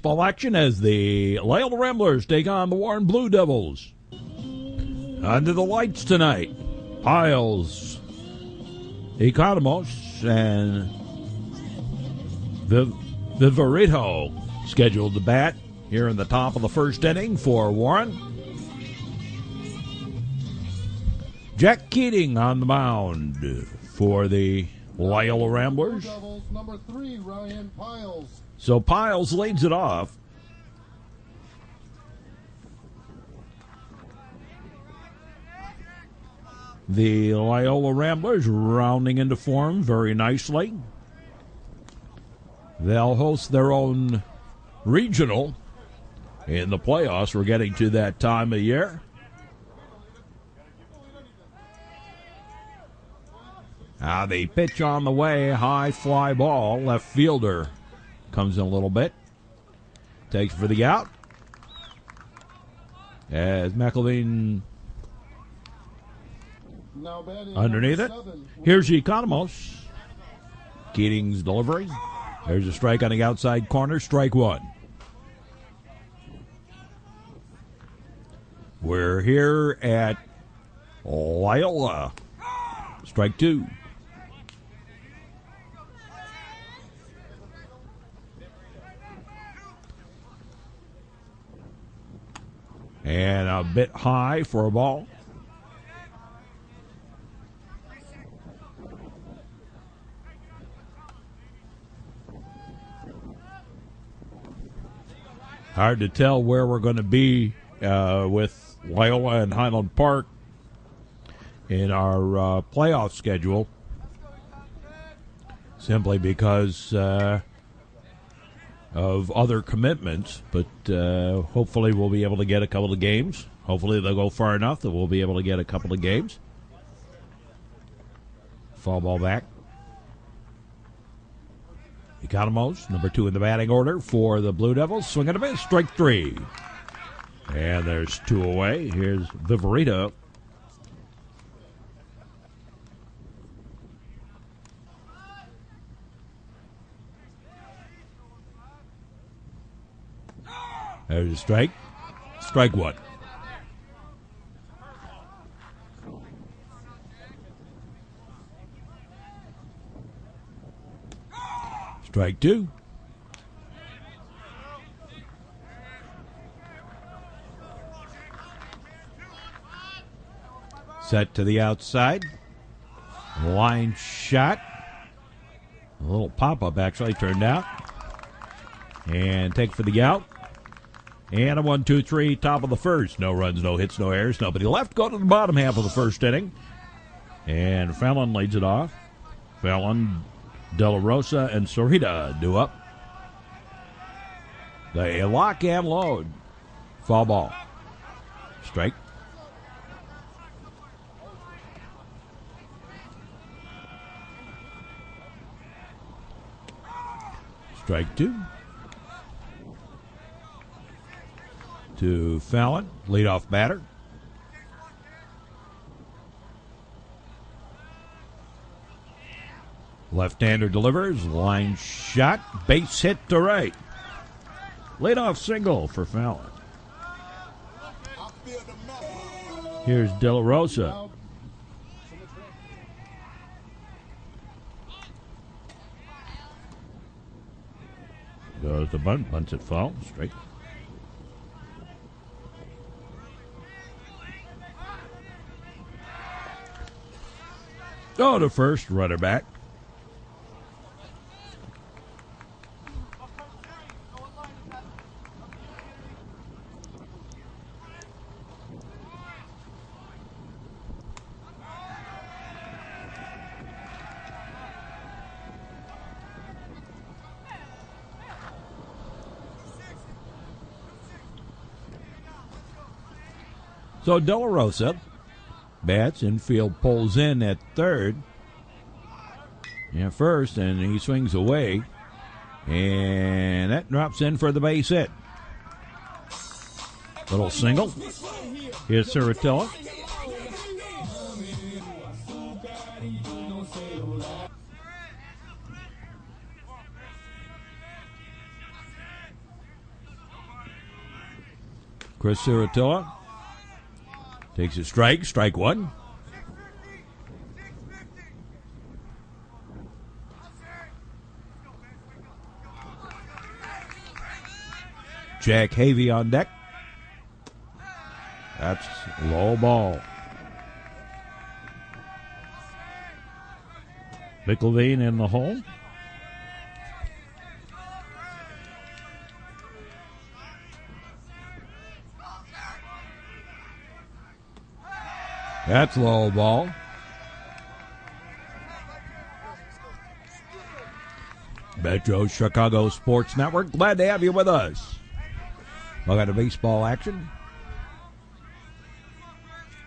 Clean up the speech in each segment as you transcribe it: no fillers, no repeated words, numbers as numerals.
baseball action as the Loyola Ramblers take on the Warren Blue Devils. Under the lights tonight, Piles, Economos, and Viverito scheduled to bat here in the top of the first inning for Warren. Jack Keating on the mound for the Loyola Ramblers. Number 3, Ryan Piles. So Piles leads it off. The Loyola Ramblers rounding into form very nicely. They'll host their own regional in the playoffs. We're getting to that time of year. The pitch on the way, high fly ball. Left fielder comes in a little bit. Takes for the out. As McElveen underneath it. Here's Economos. Keating's delivery. There's a strike on the outside corner. Strike one. We're here at Loyola. Strike two. And a bit high for a ball. Hard to tell where we're going to be with Loyola and Highland Park in our playoff schedule, simply because of other commitments, but hopefully we'll be able to get a couple of games. Hopefully they'll go far enough that we'll be able to get a couple of games. Foul ball back. Economos, number 2 in the batting order for the Blue Devils. Swing and a miss, strike 3. And there's 2 away. Here's Viverito. There's a strike. Strike one. Strike two. Set to the outside. Line shot. A little pop-up actually turned out. And take for the out. And a 1-2-3, top of the first. No runs, no hits, no errors, nobody left. Go to the bottom half of the first inning. And Fallon leads it off. Fallon, De La Rosa, and Sarita do up. They lock and load. Foul ball. Strike. Strike two. To Fallon, leadoff batter. Left-hander delivers, line shot, base hit to right. Leadoff single for Fallon. Here's De La Rosa. Goes the bunt, bunts it foul, straight. Go to first, runner back. So De La Rosa bats, infield pulls in at third. Yeah, first, and he swings away. And that drops in for the base hit. Little single. Here's Saratella. Chris Ciratilla takes a strike. Strike one. Jack Havey on deck. That's low ball. McIlvain in the hole. That's low ball. Metro Chicago Sports Network. Glad to have you with us. Look at the baseball action.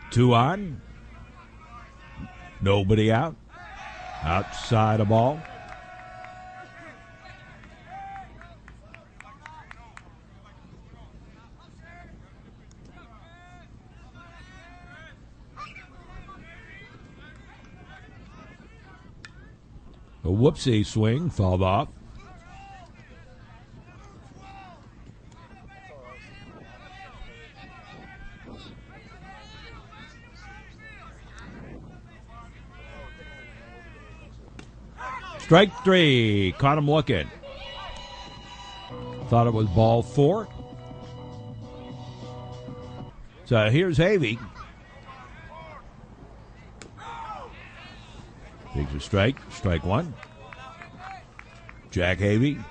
2 on. Nobody out. Outside the ball. A whoopsie swing, fouled off. Strike three. Caught him looking. Thought it was ball 4. So here's Havey. Takes a strike. Strike one. Jack Havey.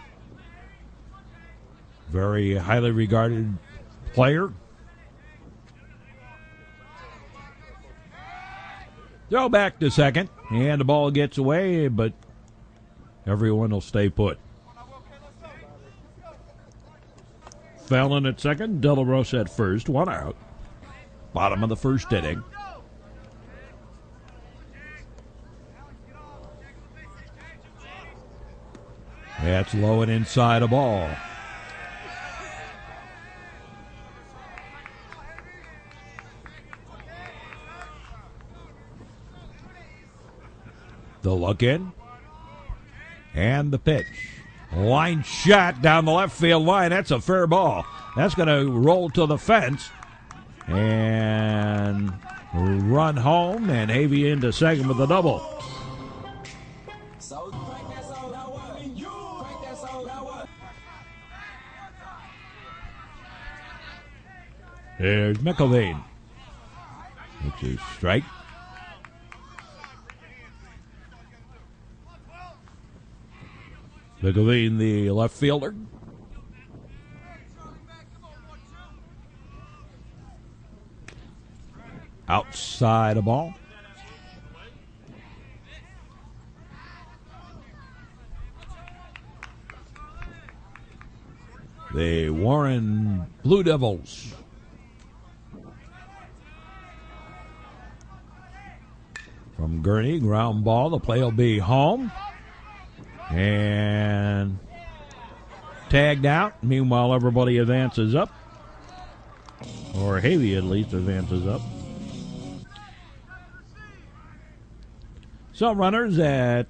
Very highly regarded player. Throw back to second. And the ball gets away, but everyone will stay put. Fallon at second. De La Rosa at first. 1 out. Bottom of the first inning. That's low and inside a ball. The look in. And the pitch. Line shot down the left field line. That's a fair ball. That's going to roll to the fence. And run home. And Havey into second with a double. There's McIlvain. Which is strike. McIlvain, the left fielder. Outside a ball. The Warren Blue Devils. From Gurney, ground ball. The play will be home. And tagged out. Meanwhile, everybody advances up. Or Havey at least advances up. So runners at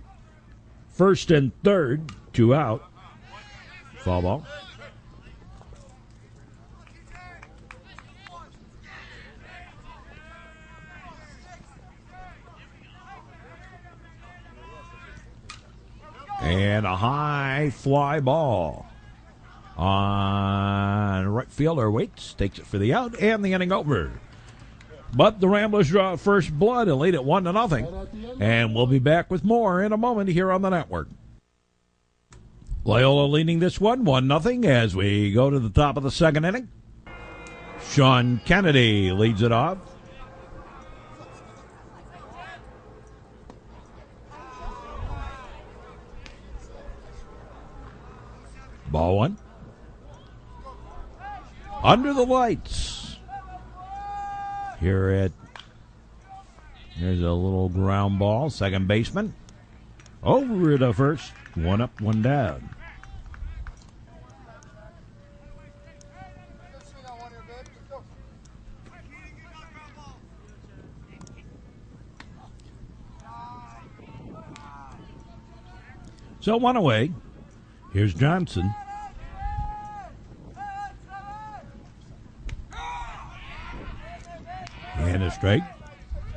first and third. 2 out. Foul ball. And a high fly ball on right fielder. Waits, takes it for the out, and the inning over. But the Ramblers draw first blood and lead it 1-0. And we'll be back with more in a moment here on the network. Loyola leading this one 1-0 as we go to the top of the second inning. Sean Kennedy leads it off. Ball 1. Under the lights. Here's a little ground ball. Second baseman. Over to first. 1 up, 1 down. So 1 away. Here's Johnson. And a strike.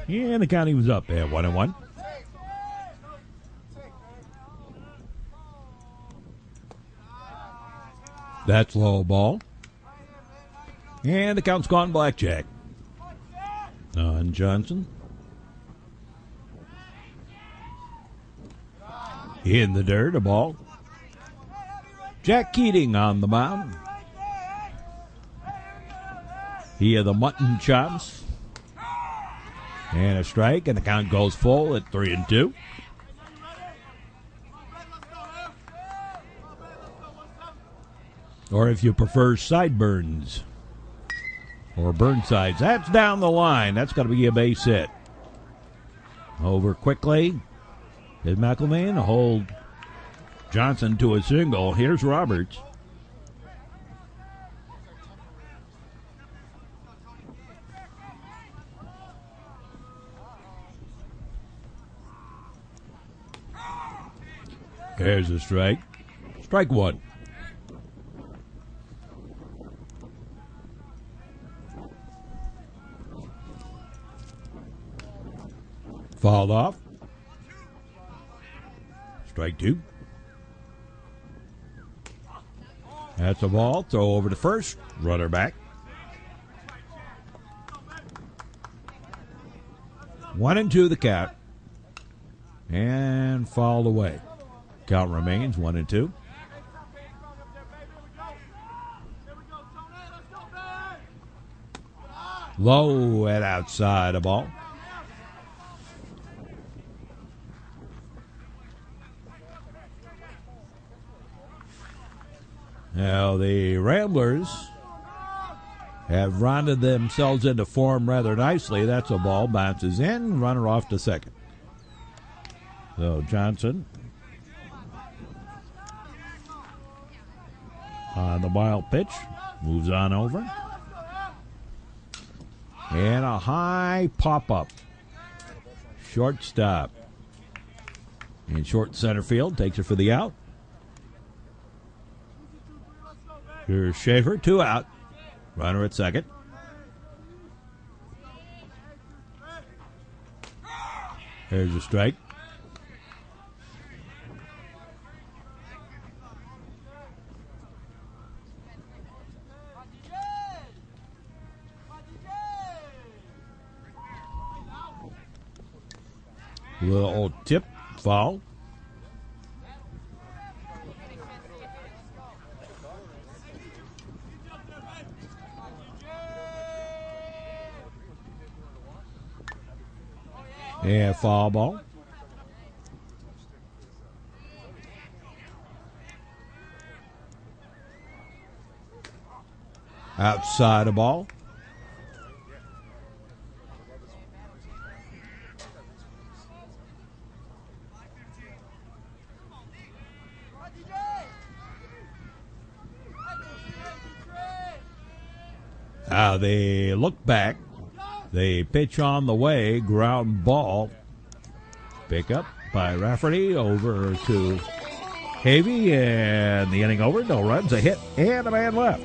And the count was up at 1-1. That's low ball. And the count's gone blackjack on Johnson. In the dirt, a ball. Jack Keating on the mound. He had the mutton chops. And a strike, and the count goes full at 3-2. Or if you prefer sideburns or burn sides, that's down the line. That's got to be a base hit. Over quickly. Did McElvain hold Johnson to a single? Here's Roberts. There's a strike. Strike one. Fouled off. Strike two. That's a ball. Throw over to first. Runner back. 1-2 the count. And fouled away. Count remains 1-2. Low and outside a ball. Now the Ramblers have rounded themselves into form rather nicely. That's a ball. Bounces in. Runner off to second. So Johnson on the wild pitch. Moves on over. And a high pop-up. Shortstop. In short center field. Takes it for the out. Here's Schaefer. 2 out. Runner at second. There's a strike. Little old tip foul. And foul ball. Outside the ball. Now they look back. They pitch on the way. Ground ball. Pick up by Rafferty over to Havey. And the inning over. No runs, a hit, and a man left.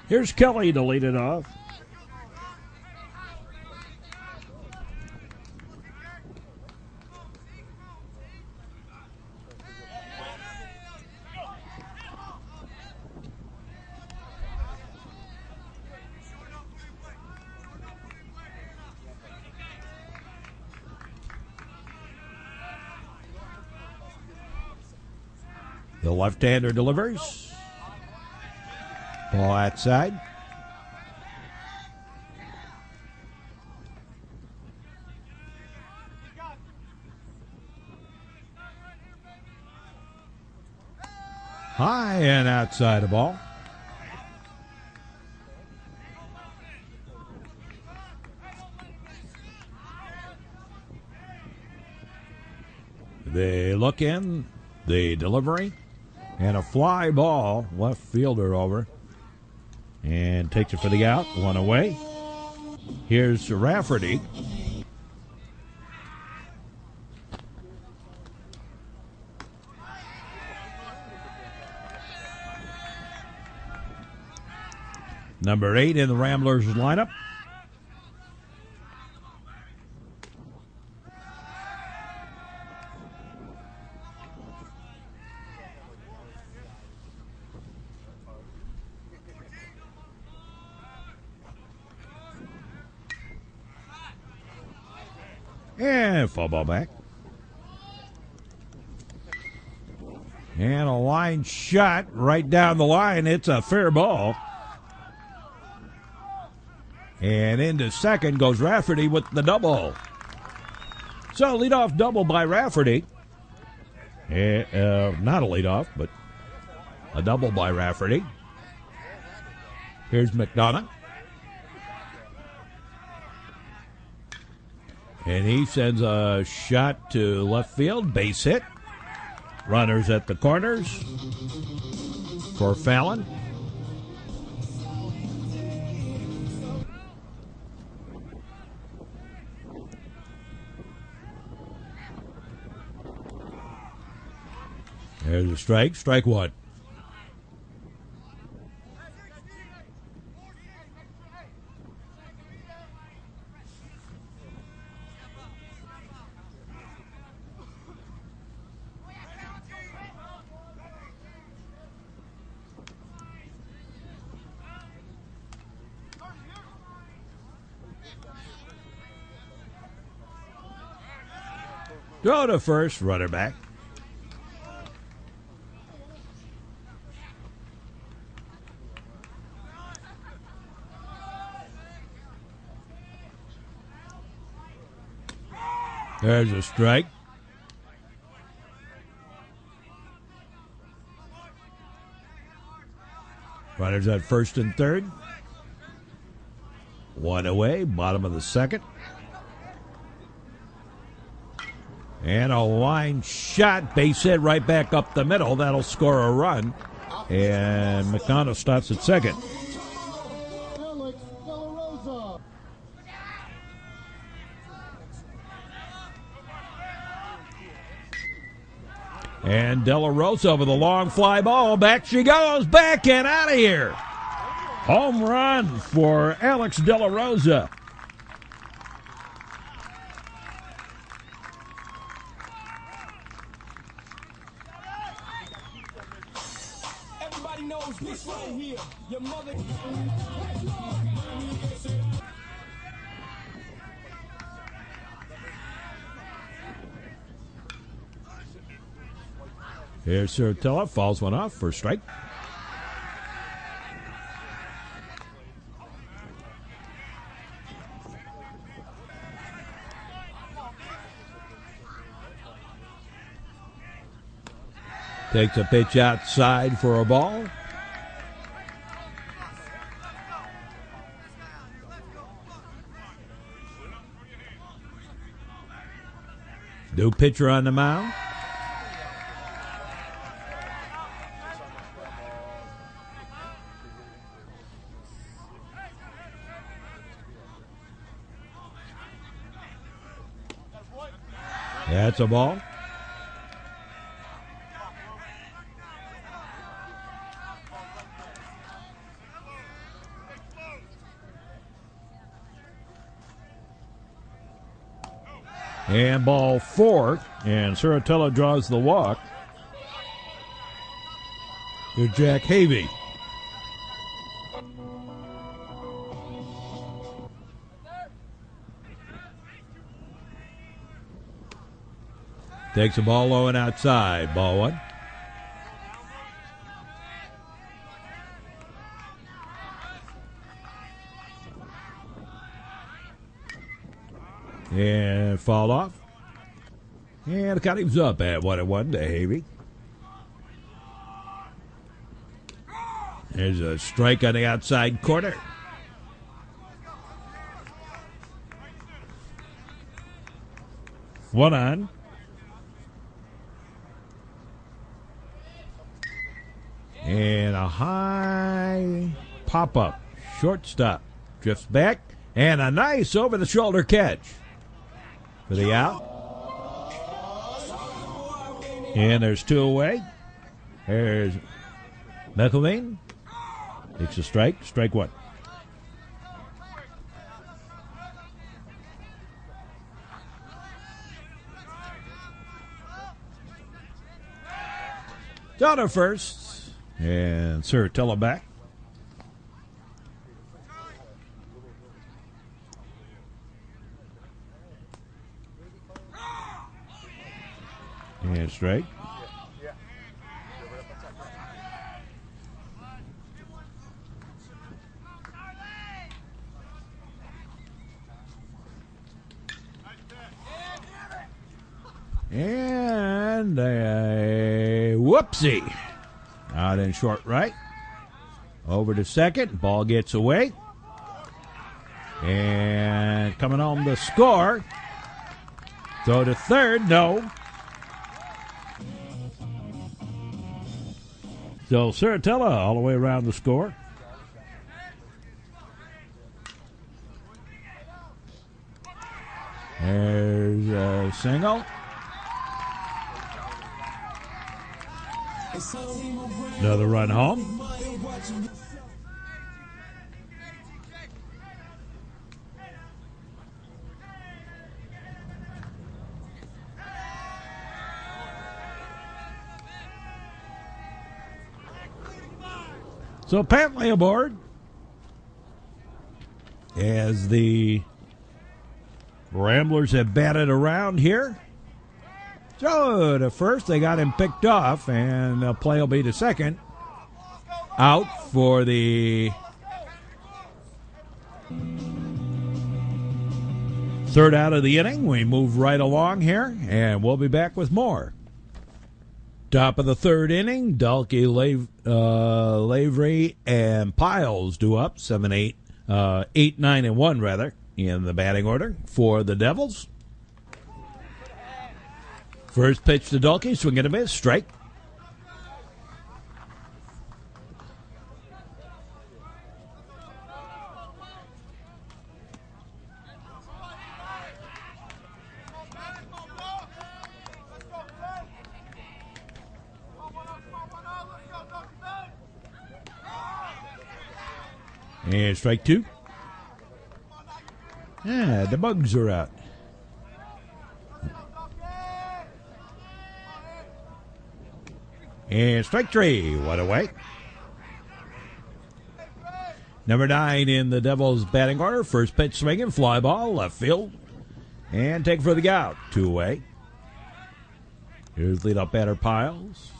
Here's Kelly to lead it off. The left-hander delivers. Ball outside. High and outside the ball. They look in. The delivery. And a fly ball. Left fielder over. And takes it for the out. One away. Here's Rafferty. Number 8 in the Ramblers lineup. And foul ball back. And a line shot right down the line. It's a fair ball. And into second goes Rafferty with the double. So leadoff double by Rafferty. Not a leadoff, but a double by Rafferty. Here's McDonough. And he sends a shot to left field. Base hit. Runners at the corners for Fallon. There's a strike. Strike one. Throw to first, runner back. There's a strike. Runners at first and third. One away, bottom of the second. And a line shot, base hit right back up the middle. That'll score a run. And McDonough stops at second. Alex De La Rosa. And De La Rosa with a long fly ball. Back she goes, back and out of here. Home run for Alex De La Rosa. knows this right here. Your mother. Here's Sertella, fouls one off for a strike. Takes a pitch outside for a ball. New pitcher on the mound. That's a ball. And ball four, and Sertella draws the walk. To Jack Havey. Takes the ball low and outside. Ball one. And fouled off. And the counting's up at 1-1 to Havey. There's a strike on the outside corner. One on. And a high pop-up. Shortstop drifts back. And a nice over-the-shoulder catch for the out. And there's two away. There's McElvain. Takes a strike. Strike one. Down to first. And Sertilla back. And straight. And a whoopsie. Out in short right. Over to second. Ball gets away. And coming home to score. Throw to third. No. So Sertilla all the way around the score. There's a single. Another run home. So Pantley aboard as the Ramblers have batted around here. So to first, they got him picked off, and the play will be to second. Out for the third out of the inning. We move right along here, and we'll be back with more. Top of the third inning, Dalkey, Lavery, and Piles do up 7-8, 8-9-1 rather, in the batting order for the Devils. First pitch to Dalkey, swing and a miss, strike. And strike two. Yeah, the bugs are out. And strike three. One away. Number 9 in the Devils batting order. First pitch swinging. Fly ball. Left field. And take for the out. 2 away. Here's leadoff batter Piles.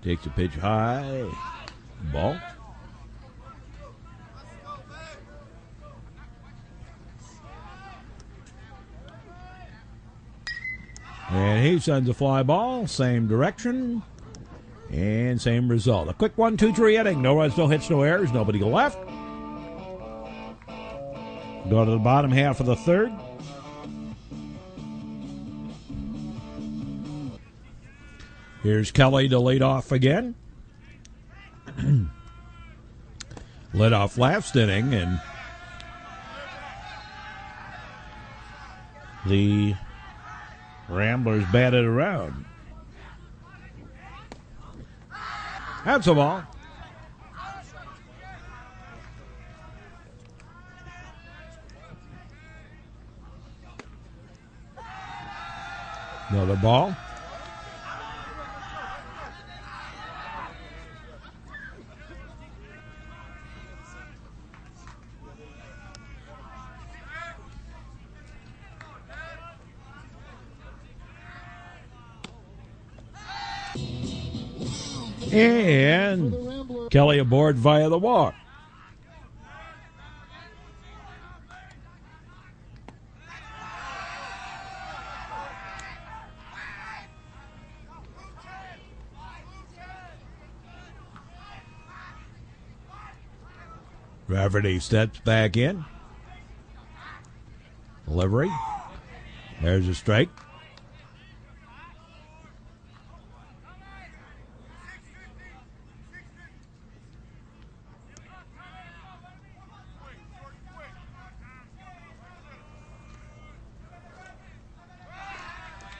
Takes a pitch high. Ball. And he sends a fly ball, same direction, and same result. A quick 1-2-3 inning. No runs, no hits, no errors, nobody left. Go to the bottom half of the third. Here's Kelly to lead off again. Led off last inning, and the Ramblers batted around. That's a ball. Another ball. And Kelly aboard via the walk. Rafferty steps back in. Delivery. There's a strike.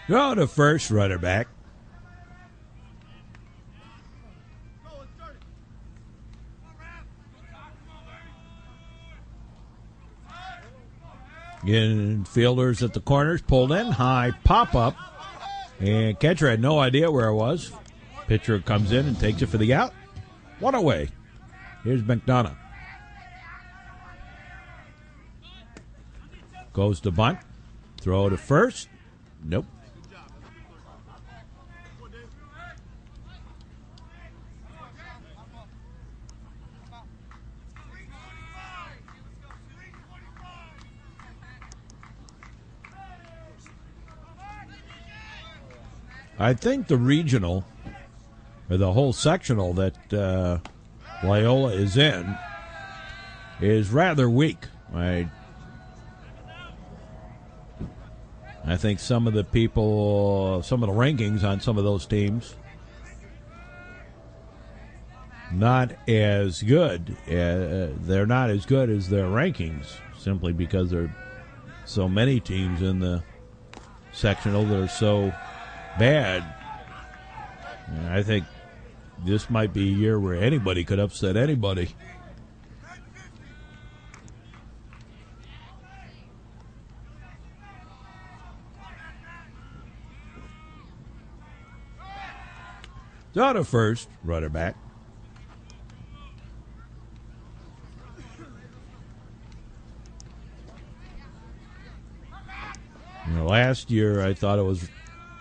Go to first, runner back. Again, fielders at the corners, pulled in, high pop up, And catcher had no idea where it was. Pitcher comes in and takes it for the out. One away. Here's McDonough. Goes to bunt. Throw to first. Nope. I think the regional, or the whole sectional that Loyola is in, is rather weak. I think some of the people, some of the rankings on some of those teams, not as good. They're not as good as their rankings, simply because there are so many teams in the sectional that are so bad. I think this might be a year where anybody could upset anybody. So to first, runner back. Last year I thought it was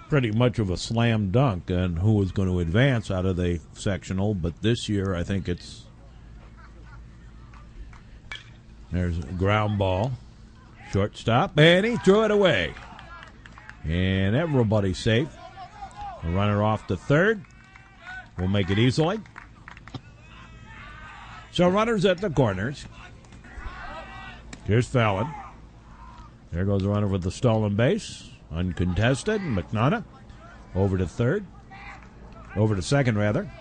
pretty much of a slam dunk on who was going to advance out of the sectional, but this year I think there's a ground ball, shortstop, and he threw it away. And everybody's safe. The runner off to third will make it easily. So runners at the corners. Here's Fallon. There goes the runner with the stolen base. Uncontested. McDonough over to third. Over to second, rather.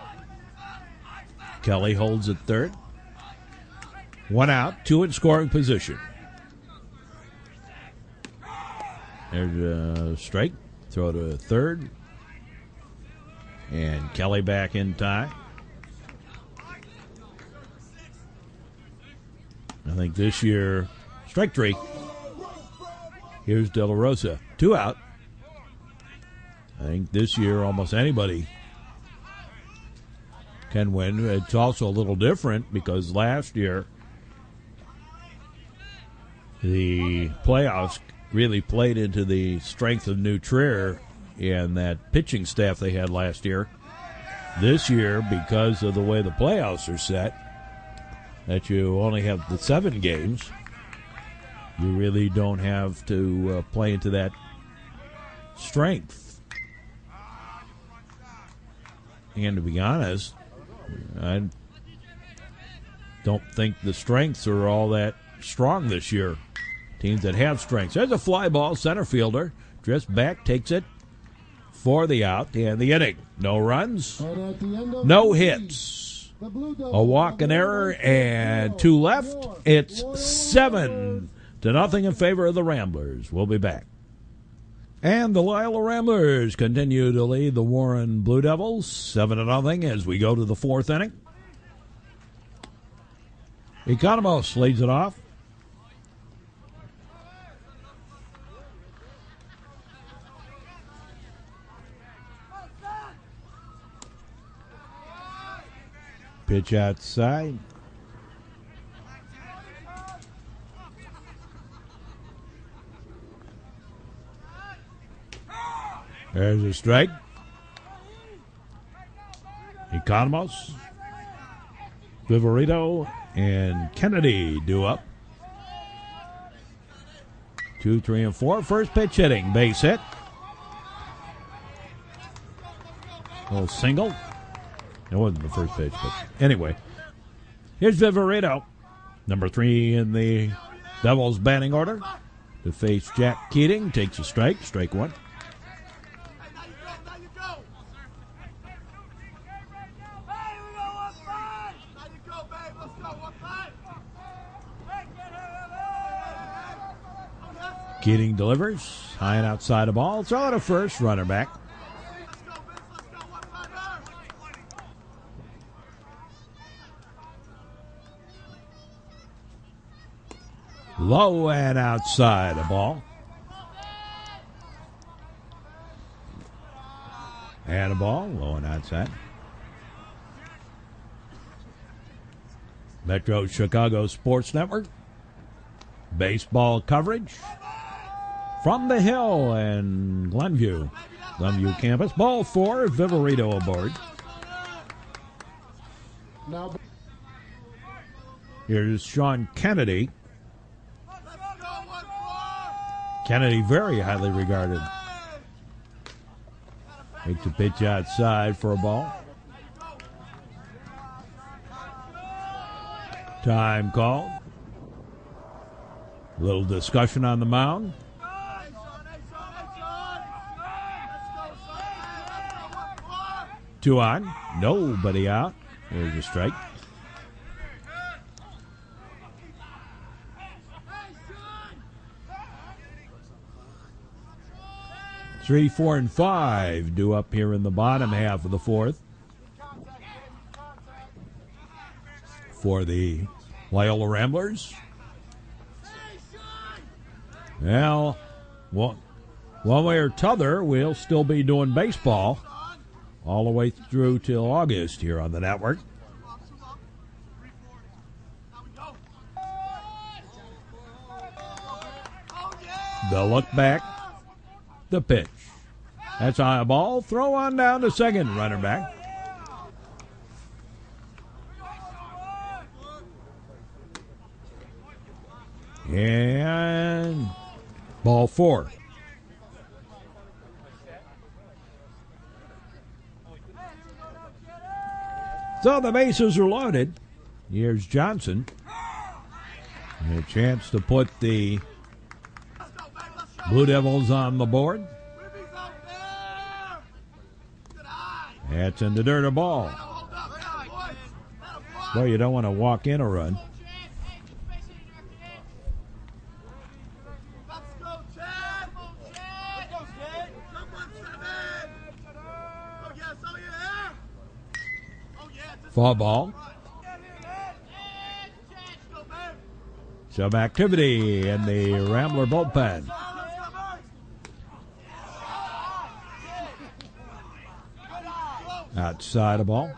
Kelly holds at third. One out, two in scoring position. There's a strike. Throw to third. And Kelly back in tie. I think this year, strike three. Here's De La Rosa. Two out. I think this year almost anybody can win. It's also a little different because last year the playoffs really played into the strength of New Trier and that pitching staff they had last year. This year, because of the way the playoffs are set, that you only have the 7 games, you really don't have to play into that strength. And to be honest, I don't think the strengths are all that strong this year. Teams that have strengths. There's a fly ball, center fielder. Drifts back, takes it for the out, and the inning. No runs, no hits. A walk, an error, and 2 left. It's 7-0 in favor of the Ramblers. We'll be back. And the Loyola Ramblers continue to lead the Warren Blue Devils 7-0 as we go to the 4th inning. Economos leads it off. Pitch outside. There's a strike. Economos, Viverito, and Kennedy due up. 2, 3, and 4. First pitch hitting. Base hit. A little single. It wasn't the first pitch, but anyway. Here's Viverito, number 3 in the Devils batting order, to face Jack Keating. Takes a strike. Strike 1. Keating delivers. High and outside the ball. Throw it to first. Runner back. Low and outside the ball. And a ball, low and outside. Metro Chicago Sports Network. Baseball coverage from the Hill and Glenview campus. Ball 4, Viverito aboard. Now, Here's Sean Kennedy. Kennedy, very highly regarded. Makes a pitch outside for a ball. Time called. A little discussion on the mound. 2 on. Nobody out. There's a strike. Three, 4, and 5 due up here in the bottom half of the fourth for the Loyola Ramblers. Well, one way or t'other, we'll still be doing baseball all the way through till August here on the network. The look back, the pitch. That's high ball. Throw on down to second, runner back. And ball 4. So the bases are loaded. Here's Johnson. And a chance to put the Blue Devils on the board. That's in the dirt, a ball. Well, you don't want to walk in a run. Foul ball. Some activity in the Rambler bullpen. Outside the ball.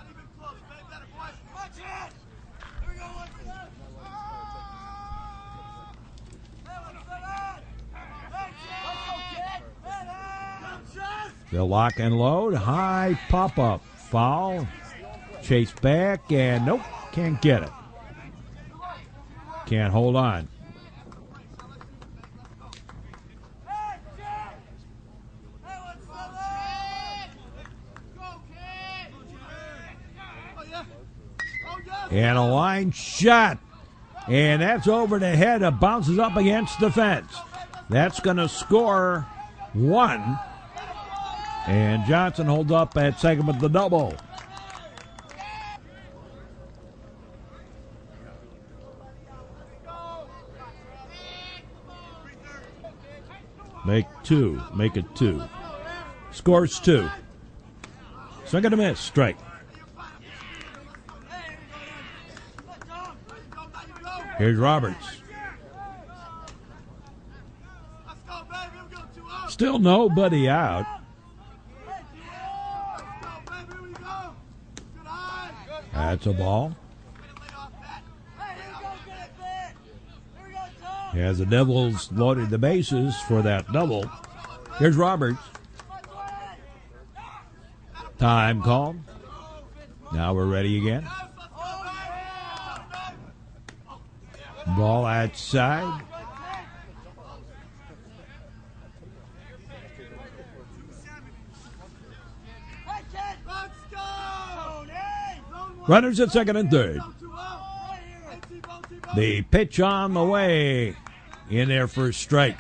The lock and load. High pop-up. Foul. Chase back, and nope, can't get it. Can't hold on. And a line shot. And that's over the head. It bounces up against the fence. That's going to score 1. And Johnson holds up at second with the double. Make it 2. Scores 2. Swing and a miss. Strike. Here's Roberts. Still nobody out. That's a ball. As the Devils loaded the bases for that double. Here's Roberts. Time called. Now we're ready again. Ball outside. Runners at second and third. The pitch on the way in there for a strike.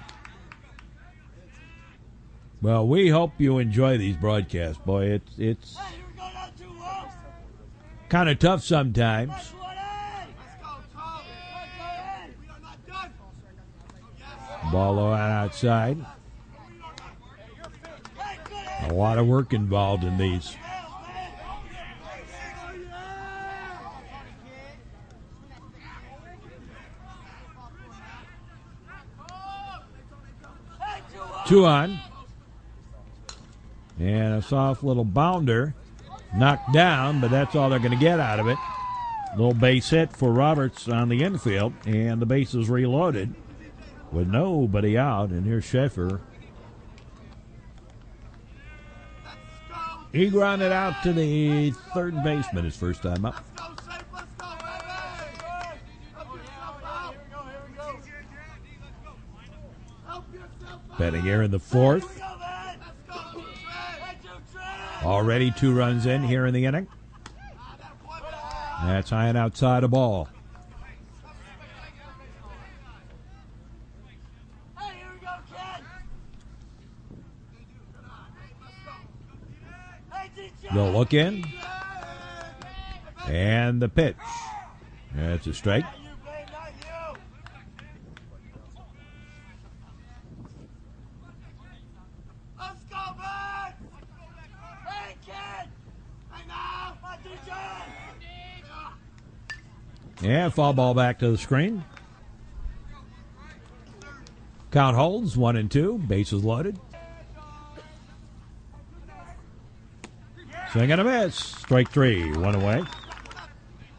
Well, we hope you enjoy these broadcasts, boy. It's kind of tough sometimes. Ball low and outside. A lot of work involved in these. Two on. And a soft little bounder knocked down, but that's all they're going to get out of it. Little base hit for Roberts on the infield, and the base is reloaded with nobody out. And here's Schaefer. He grounded out to the third baseman his first time up. Betting here in the fourth. Already 2 runs in here in the inning. That's high and outside a ball. They'll look in. And the pitch. That's a strike. And foul ball back to the screen. Count holds 1-2. Bases loaded. Swing and a miss. Strike 3. 1 away.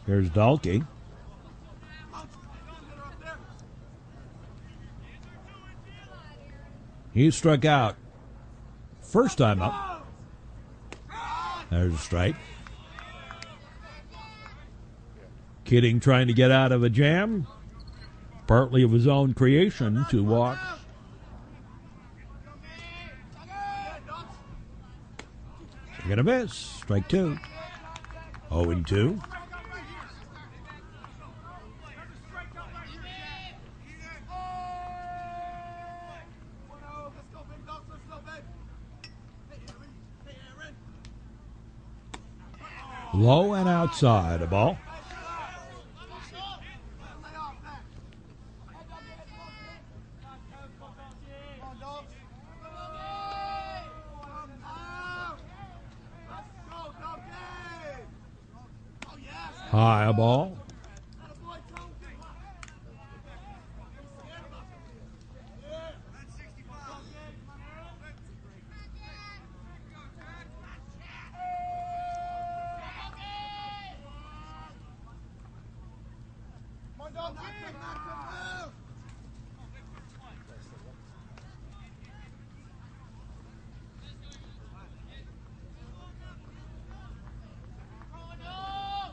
Here's Dalkey. He struck out first time up. There's a strike. Kidding trying to get out of a jam. Partly of his own creation. 2 walks. Swing and a miss. Strike 2. 0-2. Low and outside a ball. High a ball.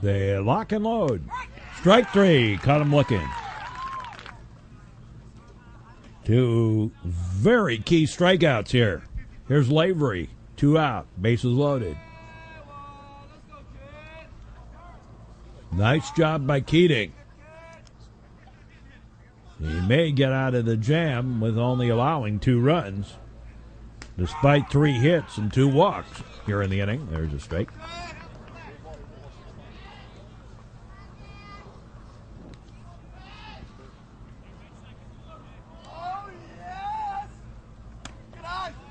They lock and load. Strike 3. Caught him looking. 2 very key strikeouts here. Here's Lavery. 2 out. Bases loaded. Nice job by Keating. He may get out of the jam with only allowing 2 runs, despite 3 hits and 2 walks here in the inning. There's a strike.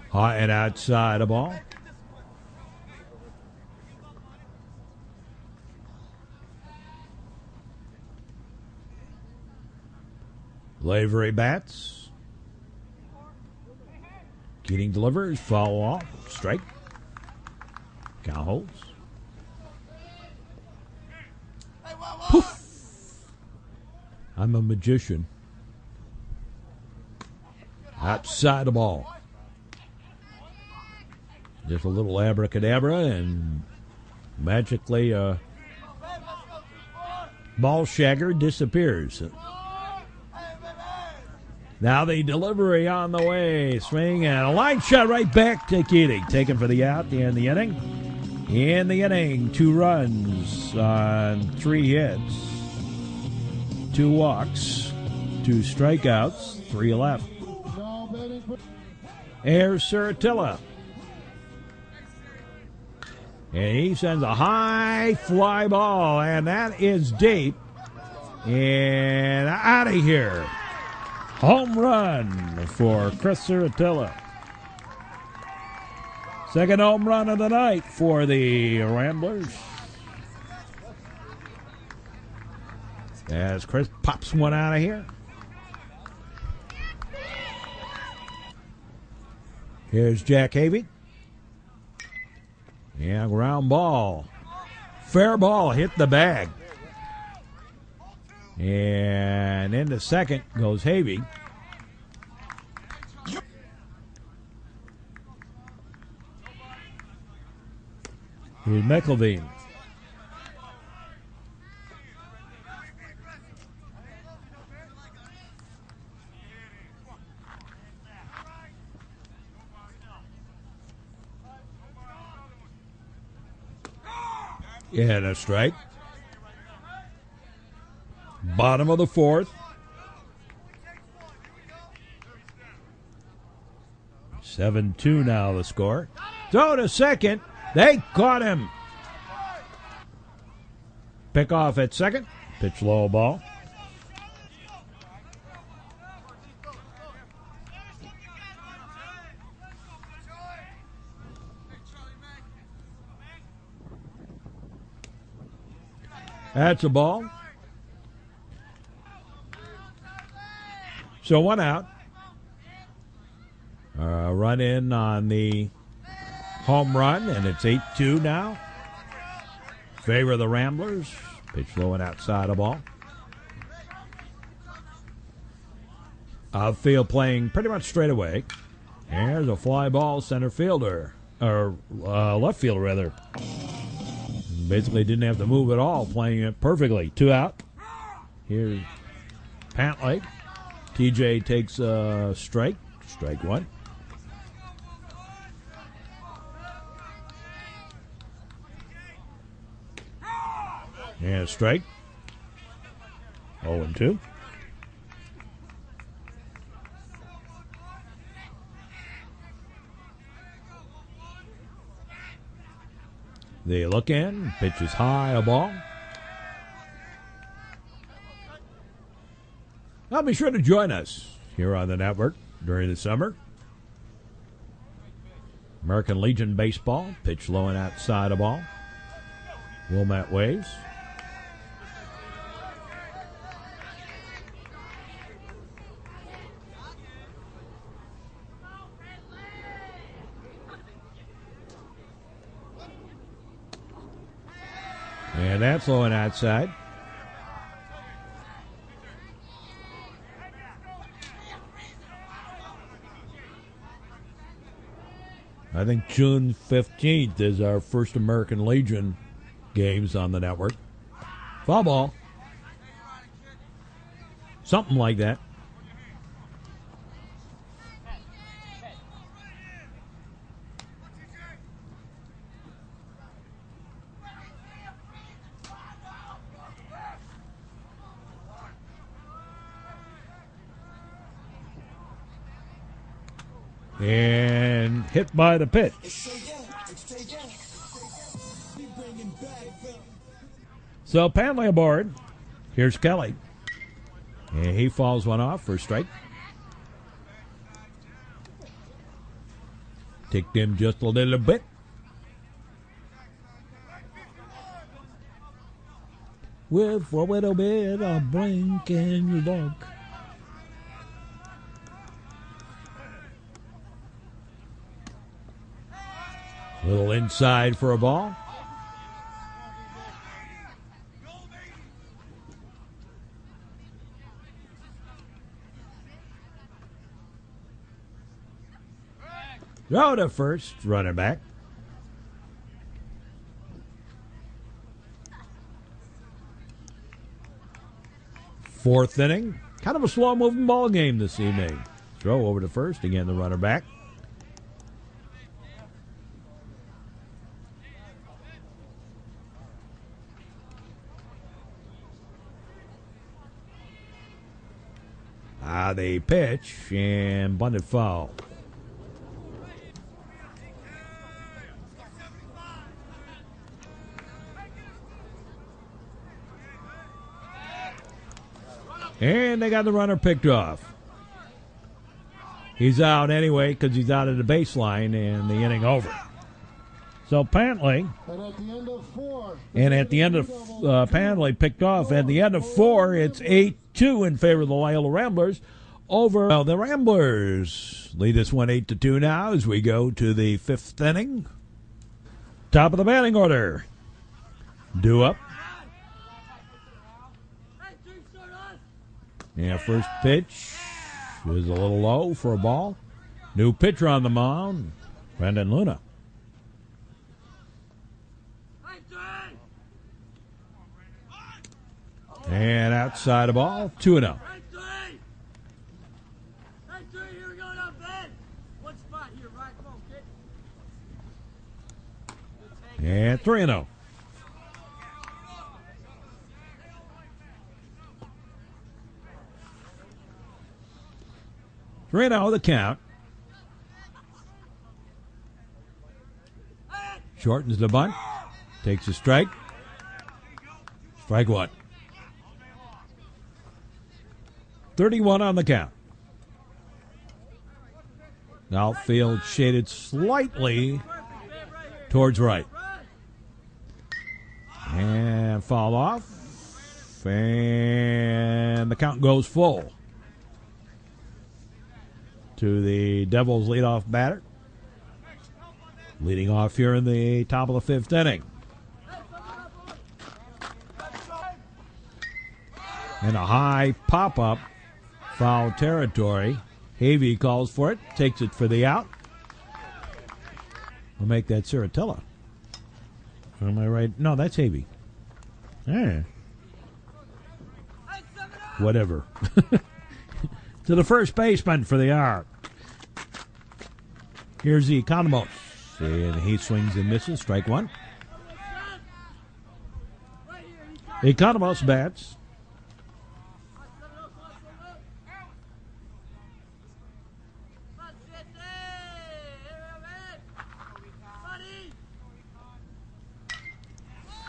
High and outside a ball. Lavery bats. Keating delivers. Foul off. Strike. Count holds. Poof. I'm a magician. Outside the ball. Just a little abracadabra and magically ball shagger disappears. Now the delivery on the way. Swing and a line shot right back to Keating. Taken for the out in the inning. In the inning, 2 runs on 3 hits. 2 walks. 2 strikeouts. 3 left. Here's Sirtilla. And he sends a high fly ball, and that is deep. And out of here. Home run for Chris Sirtilla. Second home run of the night for the Ramblers. As Chris pops one out of here. Here's Jack Havey. And ground ball. Fair ball hit the bag. And into second goes Havey. Here's McElveen. And a strike. Bottom of the fourth. 7-2 now the score. Throw to second. They caught him. Pick off at second. Pitch low ball. That's a ball. So one out. Run in on the home run, and it's 8-2 now. Favor of the Ramblers. Pitch low and outside the ball. Outfield playing pretty much straight away. There's a fly ball, center fielder, or left fielder rather. Basically didn't have to move at all, playing it perfectly. 2 out. Here's Pantley. TJ takes a strike. Strike one. And a strike. 0-2. They look in. Pitch is high, a ball. Now be sure to join us here on the network during the summer. American Legion Baseball. Pitch low and outside a ball. Wilmette Waves. And that's low and outside. I think June 15th is our first American Legion games on the network. Foul ball. Something like that. And hit by the pitch. So Panley aboard. Here's Kelly. And he falls one off for a strike. Ticked him just a little bit. With a little bit of blink in your dog. Little inside for a ball. Throw to first, running back. Fourth inning. Kind of a slow-moving ball game this evening. Throw over to first. Again, the runner back. They pitch and bunted foul. And they got the runner picked off. He's out anyway because he's out of the baseline and the inning over. So Pantley, and at the end of Pantley picked off. At the end of 4, it's 8-2 in favor of the Loyola Ramblers over the Ramblers. Lead this one 8-2 now as we go to the 5th inning. Top of the batting order. Due up. Yeah, first pitch is a little low for a ball. New pitcher on the mound, Brendan Luna. And outside the ball, 2-0. And 3-0. Three now the count. Shortens the bunt. Takes a strike. Strike one. 31 on the count. Outfield shaded slightly towards right. And foul off. And the count goes full to the Devils' leadoff batter. Leading off here in the top of the fifth inning. And a high pop-up, foul territory. Havey calls for it, takes it for the out. We'll make that Ciratella. Am I right? No, that's Havey. Yeah. Whatever. To the first baseman for the out. Here's the Economos. And he swings and misses. Strike one. Economos bats.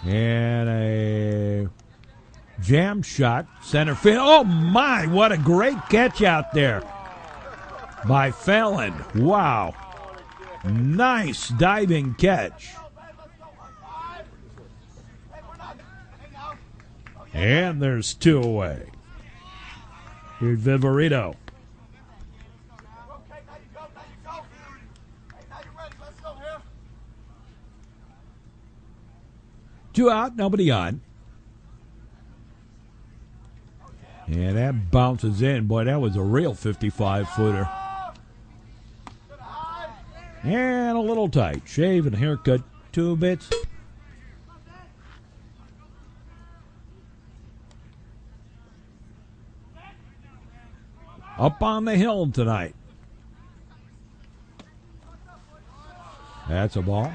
And a jam shot, center field. Oh, my, what a great catch out there by Fallon. Wow. Nice diving catch. And there's two away. Here's Viverito. Two out, nobody on. And that bounces in. Boy, that was a real 55-footer. And a little tight. Shave and haircut, 2 bits. Up on the hill tonight. That's a ball.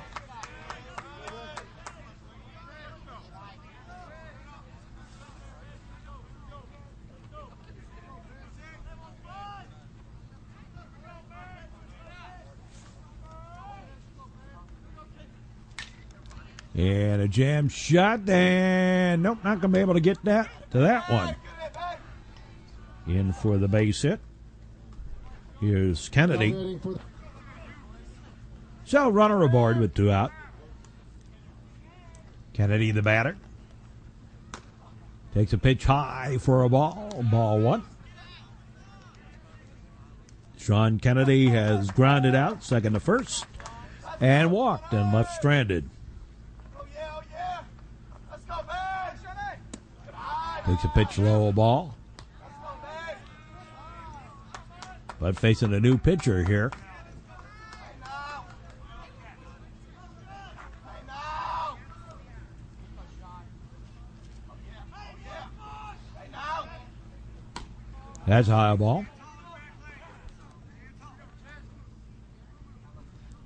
And a jam shot, and nope, not going to be able to get that to that one. In for the base hit. Here's Kennedy. So runner aboard with 2 out. Kennedy the batter. Takes a pitch high for a ball. Ball 1. Sean Kennedy has grounded out, second to first, and walked and left stranded. Takes a pitch low, a ball. But facing a new pitcher here. That's a high ball.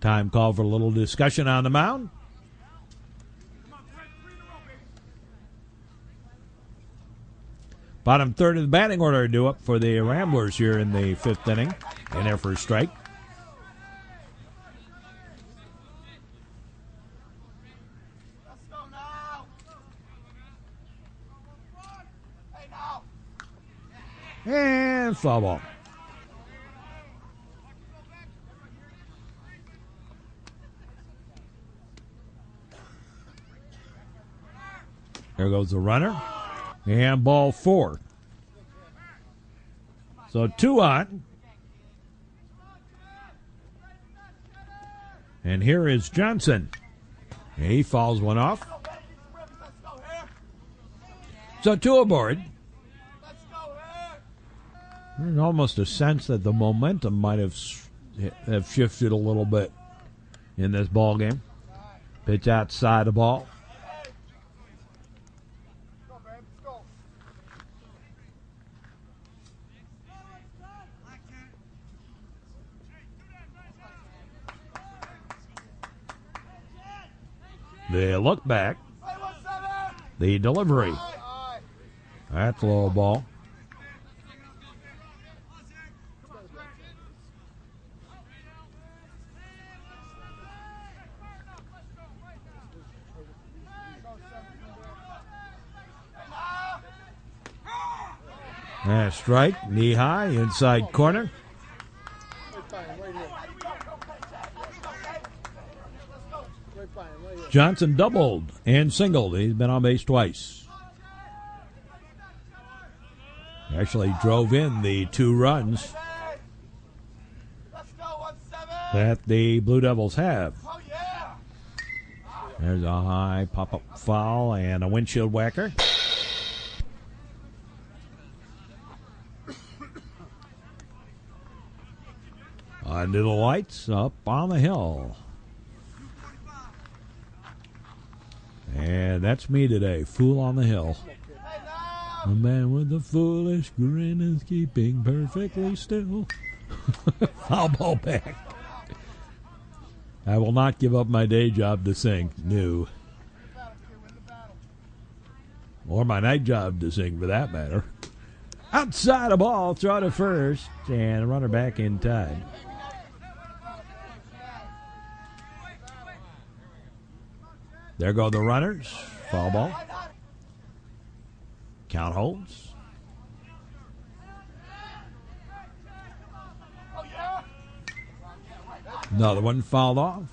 Time call for a little discussion on the mound. Bottom third of the batting order due up for the Ramblers here in the 5th inning in their first strike. And foul ball. There goes the runner. And ball 4. So 2 on. And here is Johnson. And he fouls one off. So 2 aboard. There's almost a sense that the momentum might have shifted a little bit in this ball game. Pitch outside the ball. They look back. The delivery. That's low ball. And a strike, knee high, inside corner. Johnson doubled and singled. He's been on base twice. Actually drove in the 2 runs that the Blue Devils have. There's a high pop-up foul and a windshield whacker. Under the lights up on the hill. And that's me today, Fool on the Hill. The man with the foolish grin is keeping perfectly still. Foul ball back. I will not give up my day job to sing. No. Or my night job to sing, for that matter. Outside the ball, throw to first, and a runner back in time. There go the runners. Foul ball. Count holds. Another one fouled off.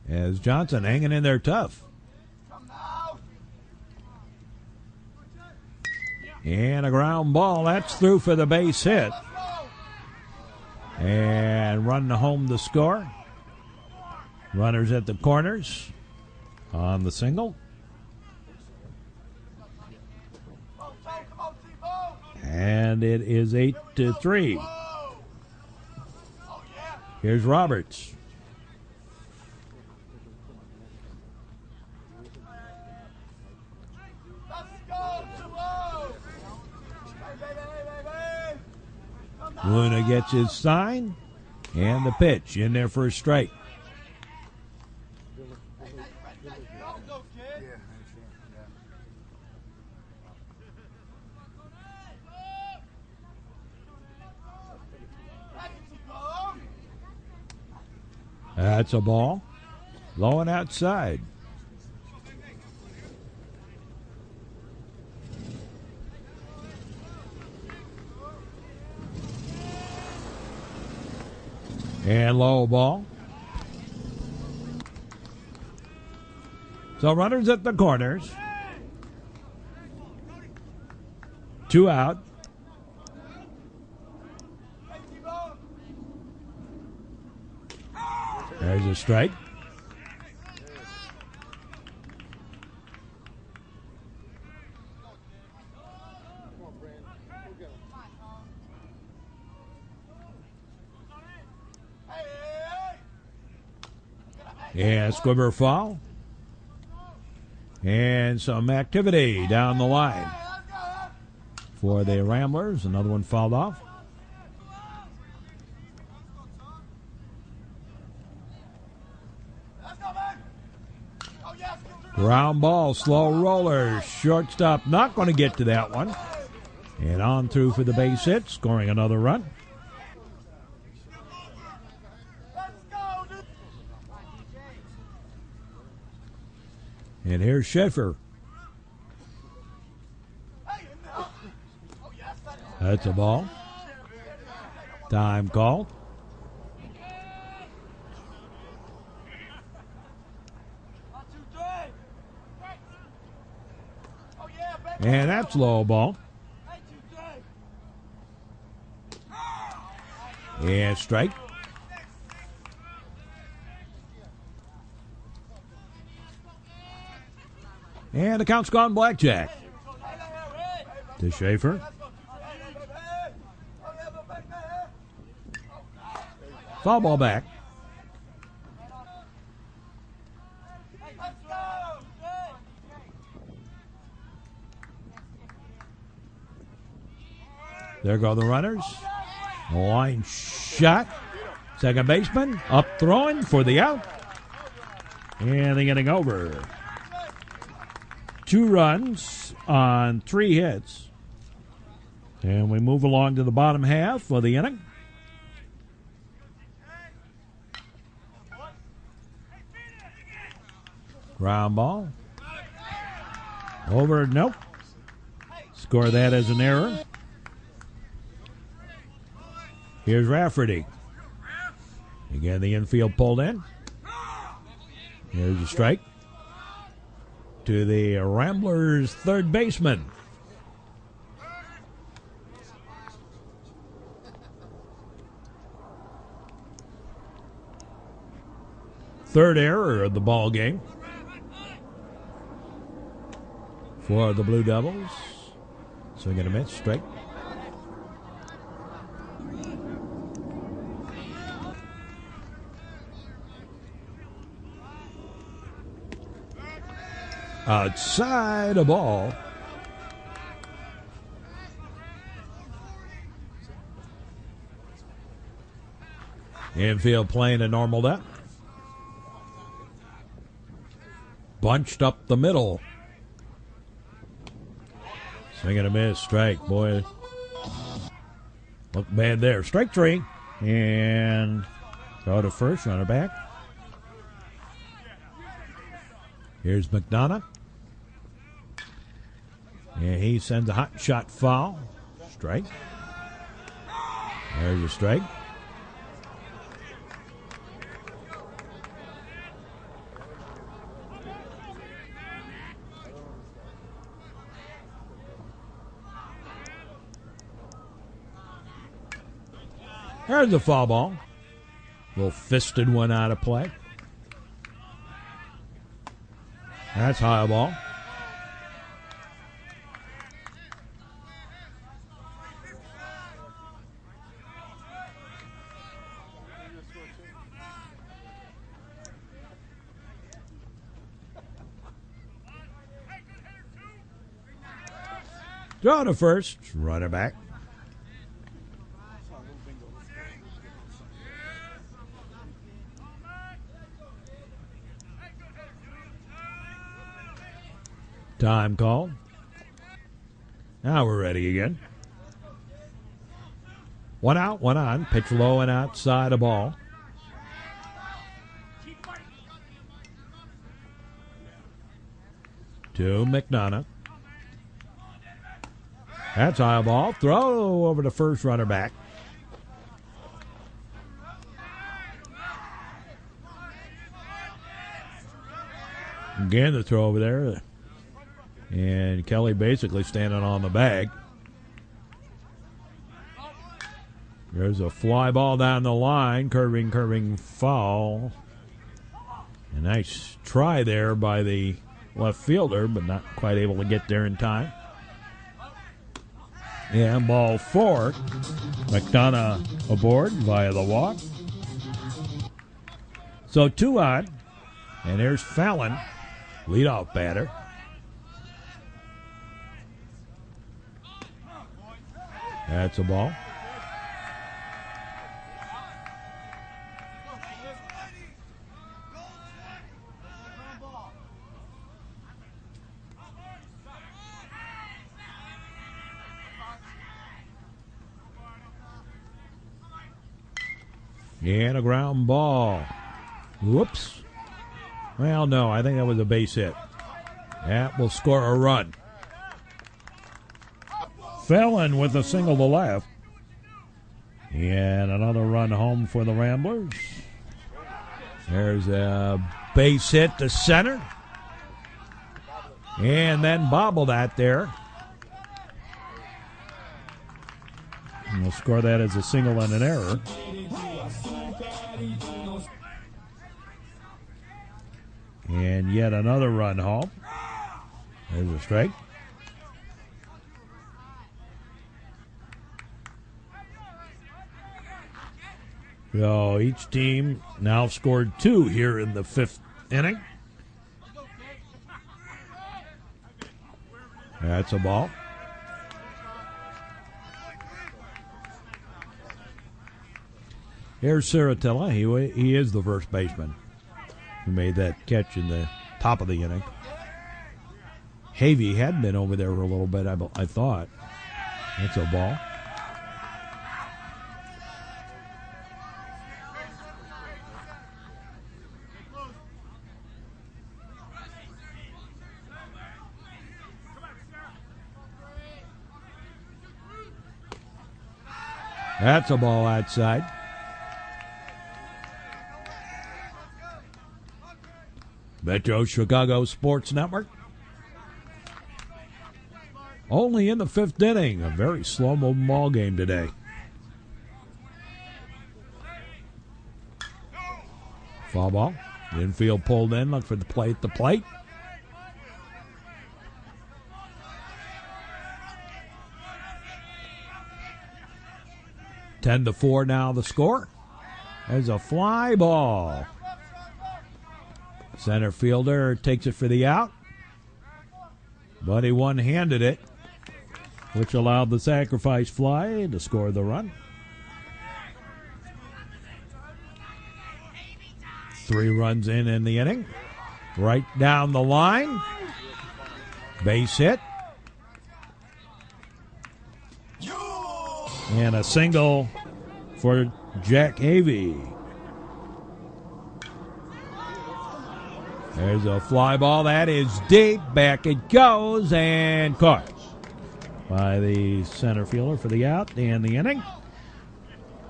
As Johnson hanging in there tough. And a ground ball. That's through for the base hit. And run home the score. Runners at the corners on the single. And it is 8-3. Here's Roberts. Luna gets his sign, and the pitch in there for a strike. That's a ball. Low and outside. And low ball. So runners at the corners. 2 out. There's a strike. And squibber foul. And some activity down the line for the Ramblers. Another one fouled off. Ground ball, slow roller, shortstop not going to get to that one. And on through for the base hit, scoring another run. And here's Schaefer. That's a ball. Time call. And that's low ball. And strike. And the count's gone blackjack. To Schaefer. Foul ball back. There go the runners. Line shot. Second baseman up throwing for the out. And they're getting over. 2 runs on 3 hits. And we move along to the bottom half of the inning. Ground ball. Over, nope. Score that as an error. Here's Rafferty. Again, the infield pulled in. Here's a strike to the Ramblers' third baseman. Third error of the ball game for the Blue Devils. Swing and a miss, strike. Outside a ball. Infield playing a normal up. Bunched up the middle. Swing and a miss, strike, boy. Look bad there. Strike 3. And throw to first, runner back. Here's McDonough. And he sends a hot shot foul. Strike. There's a strike. There's a foul ball. Little fisted one out of play. That's high ball. Draw to first. Runner back. Time call. Now we're ready again. 1 out, 1 on. Pitch low and outside a ball. To McDonough. That's high ball. Throw over to first, runner back. Again, the throw over there. And Kelly basically standing on the bag. There's a fly ball down the line. Curving foul. A nice try there by the left fielder, but not quite able to get there in time. And ball 4. McDonough aboard via the walk. So 2 on. And there's Fallon, leadoff batter. That's a ball. And a ground ball. Whoops. Well, no, I think that was a base hit. That will score a run. Fallon with a single to left. And another run home for the Ramblers. There's a base hit to center. And then bobbled out there. And we'll score that as a single and an error. And yet another run home. There's a strike. So each team now scored 2 here in the 5th inning. That's a ball. Here's Saratella. He is the first baseman who made that catch in the top of the inning. Havey had been over there for a little bit, I thought. That's a ball. That's a ball outside. Metro Chicago Sports Network. Only in the 5th inning. A very slow-moving ball game today. Foul ball. Infield pulled in. Look for the play at the plate. Ten to 4 now the score. There's a fly ball. Center fielder takes it for the out. But he one-handed it, which allowed the sacrifice fly to score the run. 3 runs in the inning. Right down the line. Base hit. And a single for Jack Havey. There's a fly ball. That is deep. Back it goes and caught by the center fielder for the out and the inning.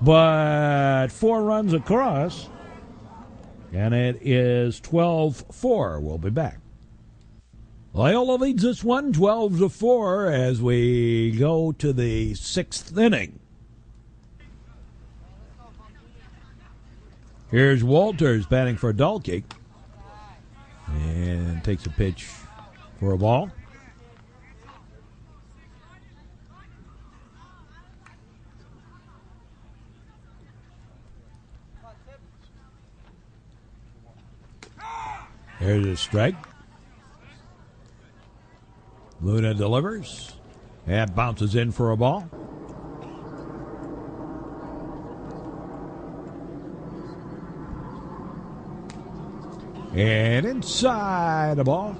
But 4 runs across, and it is 12-4. We'll be back. Loyola leads this one 12-4 as we go to the 6th inning. Here's Walters batting for Dalkey. And takes a pitch for a ball. There's a strike. Luna delivers. And bounces in for a ball. And inside the ball.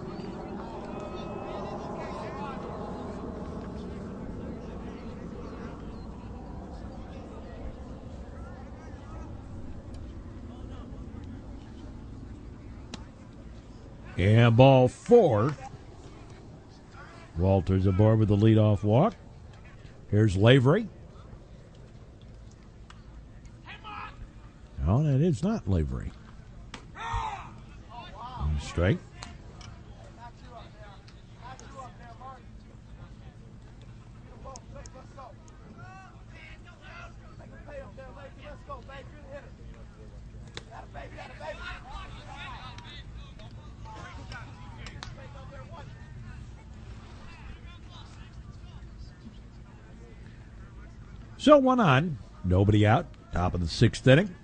And ball 4. Walters aboard with the leadoff walk. Here's Lavery. No, that is not Lavery. Strike. So 1 on, nobody out, top of the 6th inning.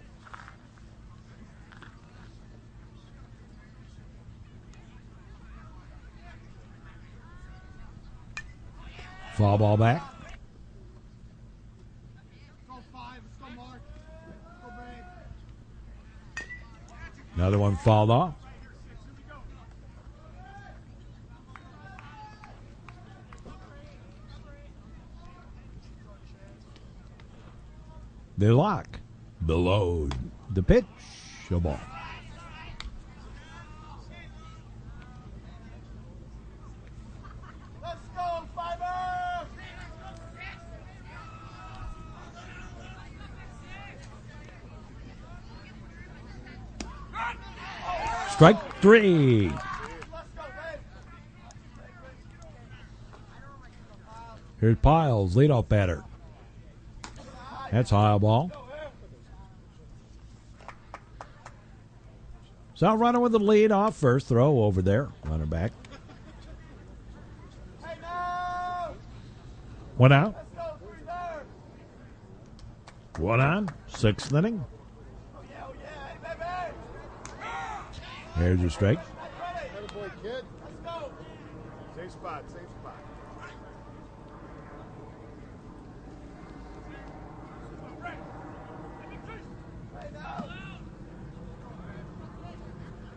Foul ball back. Another one fouled off. The lock below the pitch. A ball. Strike 3. Here's Piles, leadoff batter. That's high ball. So running with the lead off first throw over there. Runner back. One out. One on. Sixth inning. Here's your strike. Attaboy, kid. Safe spot, safe spot.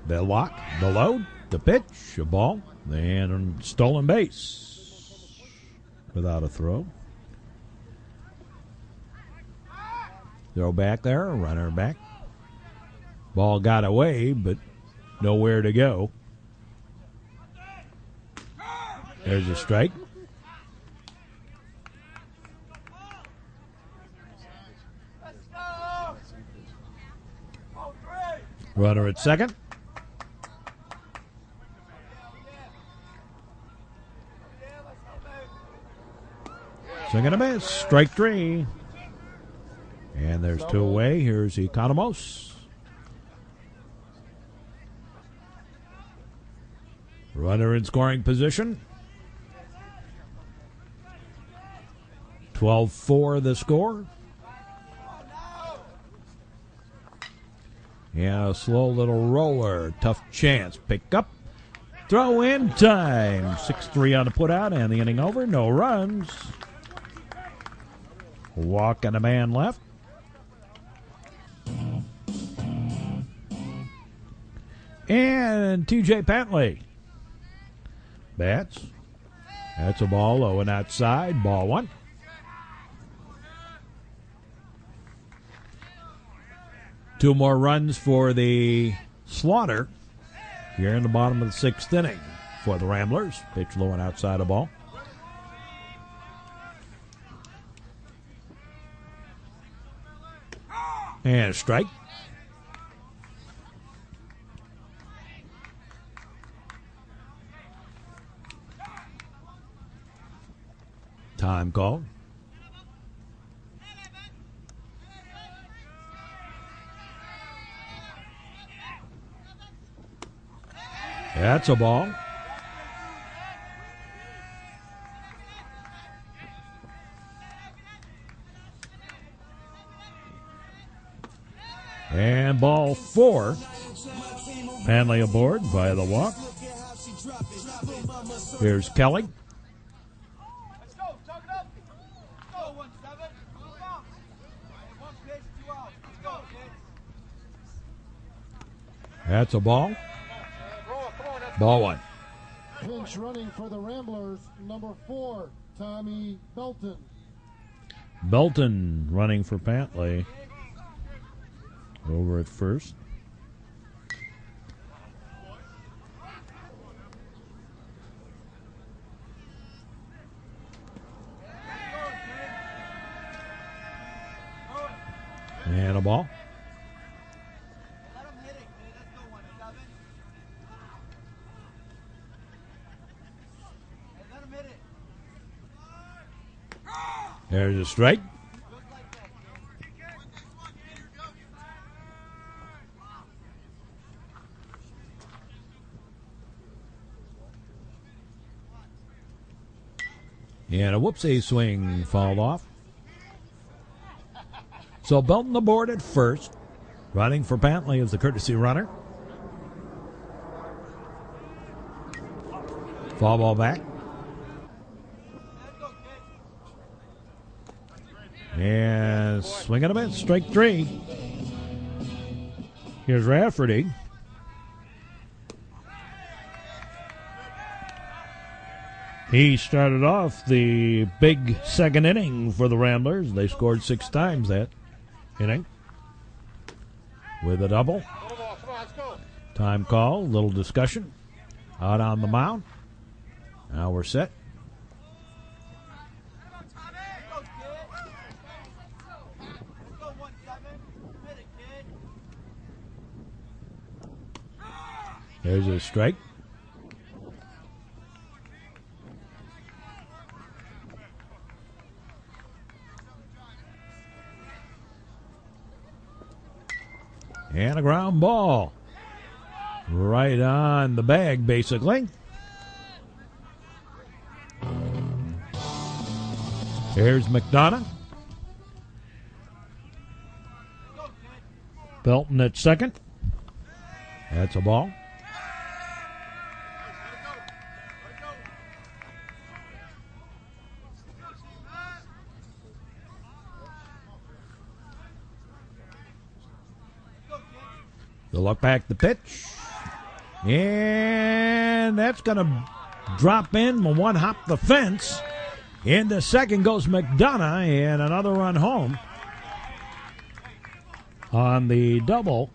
The lock, the load, the pitch, a ball, and a stolen base without a throw. Throw back there, runner back. Ball got away, but nowhere to go. There's a strike. Runner at second. Swing and a miss. Strike three. And there's two away. Here's Economos. Runner in scoring position. 12-4 the score. And a slow little roller. Tough chance. Pick up. Throw in time. 6-3 on the put out and the inning over. No runs. Walk and a man left. And TJ Pantley bats. That's a ball low and outside. Ball one. Two more runs for the Slaughter here in the bottom of the sixth inning for the Ramblers. Pitch low and outside a ball. And a strike. Time call. That's a ball. And ball four. Panley aboard via the walk. Here's Kelly. Let's go. Chalk it up. Let's go. 1-7. One pitch, 2 outs. Let's go, kids. That's a ball. Ball one. Pinch running for the Ramblers, number 4, Tommy Belton. Belton running for Pantley. Over at first. And a ball. Let him hit it, kid. Let's go. 1-7. Hey, let him hit it. There's a strike. And a whoopsie swing fouled off. So Belton aboard at first. Running for Pantley as the courtesy runner. Foul ball back. And swing and a miss. Strike three. Here's Rafferty. He started off the big second inning for the Ramblers. They scored 6 times that inning with a double. Time call, little discussion. Out on the mound. Now we're set. There's a strike. And a ground ball. Right on the bag, basically. Here's McDonough. Belton at second. That's a ball. The look back, the pitch. And that's going to drop in, one hop the fence. Into second goes McDonough, and another run home on the double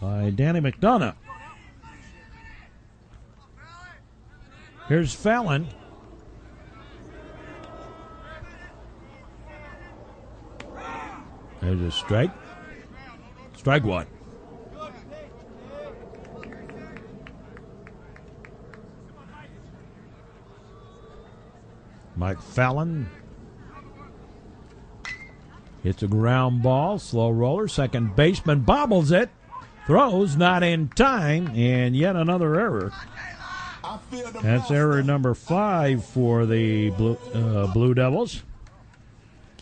by Danny McDonough. Here's Fallon. There's a strike. Strike one. Mike Fallon hits a ground ball, slow roller, second baseman bobbles it, throws not in time, and yet another error. That's error number 5 for the Blue Devils,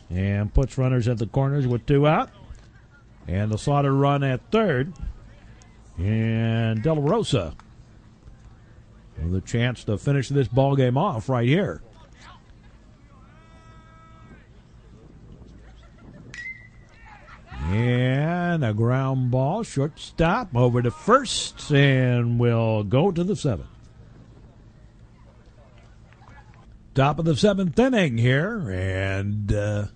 and puts runners at the corners with 2 out, and the Slaughter run at third, and De La Rosa with a chance to finish this ball game off right here. And a ground ball, shortstop, over to first, and will go to the 7th. Top of the 7th inning here, and the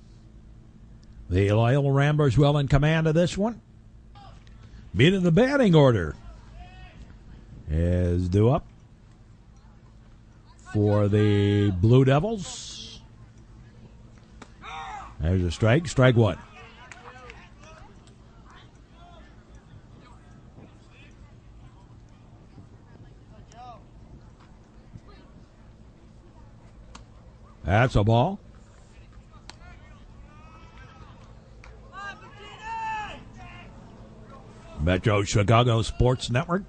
Loyola Ramblers well in command of this one. Meeting the batting order is due up for the Blue Devils. There's a strike, strike one. That's a ball. Metro Chicago Sports Network.